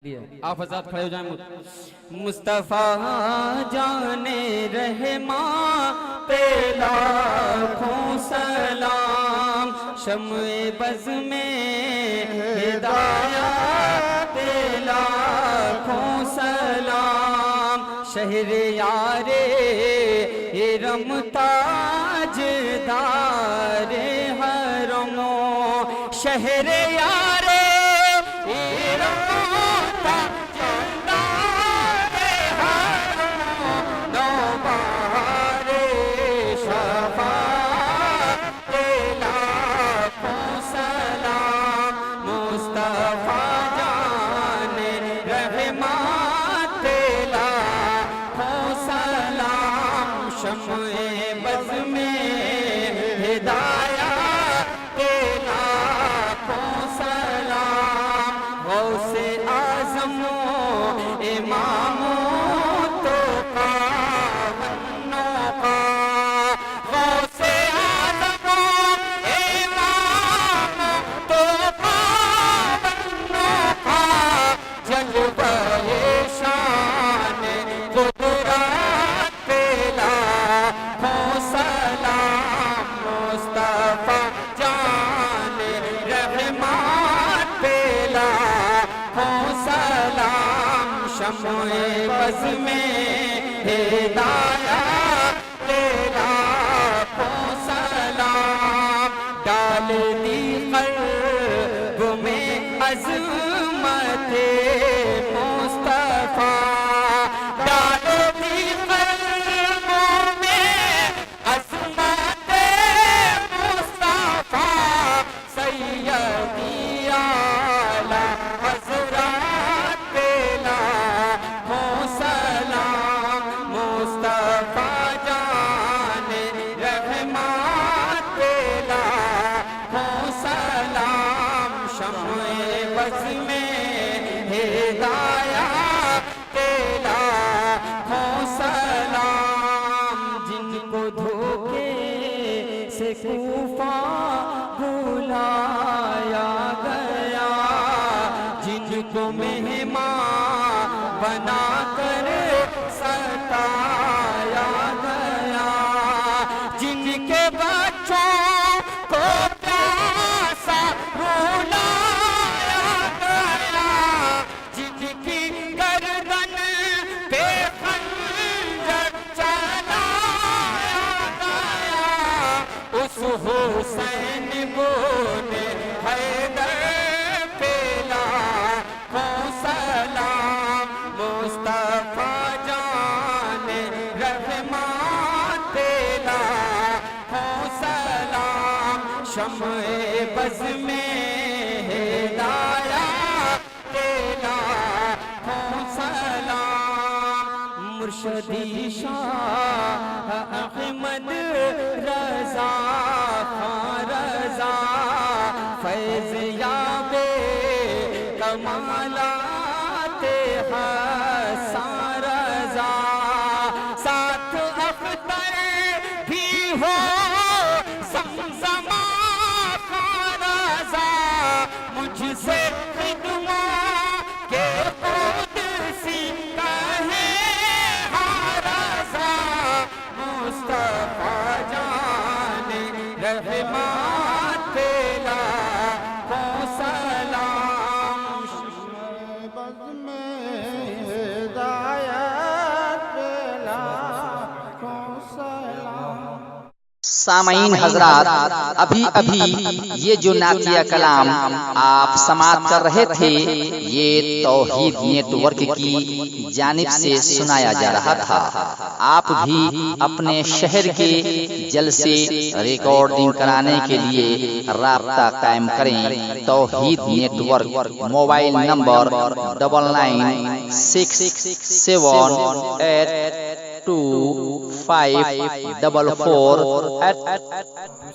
آپ حضرات کھڑے ہو جائیں مصطفیٰ جانے رحمان پہ لاکھوں سلام، شمع بز میں ہدایت پہ لاکھوں سلام، شہر یار ارم تاج دار حرم، شہر یار بز میں ہدایت لاکھوں سلام، غوث اعظم امام تو پابندوں کا، غوث اعظم امام تو پابندوں کا، جلوہ شان قدرت پہ لاکھوں سلام، مصطفیٰ جان رحمت پہ لاکھوں سلام، شمع بز میں ہدایت پہ لاکھوں سلام، ڈال دی قلب میں عظمت مصطفیٰ، ڈال دی قلب میں عظمت مصطفیٰ، سیدی اعلیٰ حضرت پہ لاکھوں سلام، مصطفیٰ جان رحمت پہ لاکھوں سلام، شمع بز میں ہدایت پہ لاکھوں سلام، جن کو دھوکے سے کوفہ بلایا گیا، جن کو مہمان بنا کر ستایا گیا، جن کے بچوں کو پیاسا رلایا گیا، جن کی گردن پہ خنجر چلایا گیا، اس حسین بن حیدر پہ لاکھوں سلام، مصطفیٰ جان رحمت پہ لاکھوں سلام، شمع بز میں ہدایت پہ لاکھوں سلام، مرشدی شاہ احمد رضا خان رضا، فیض یاب کمالات حسان رضا، ساتھ اختر بھی ہو زمزمہ خان رضا، مجھ سے خدمت کے قدسی کہے ہاں رضا، مصطفیٰ جان رحمت پہ لاکھوں سلام، بز میں ہدایت پہ لاکھوں سلام۔ سامعین حضرات، ابھی یہ جو نعتیہ کلام آپ سماعت کر رہے تھے، یہ توحید نیٹ ورک کی جانب سے سنایا جا رہا تھا۔ آپ بھی اپنے شہر کے جلسے ریکارڈنگ کرانے کے لیے رابطہ قائم کریں۔ توحید نیٹ ورک، موبائل نمبر 9967825444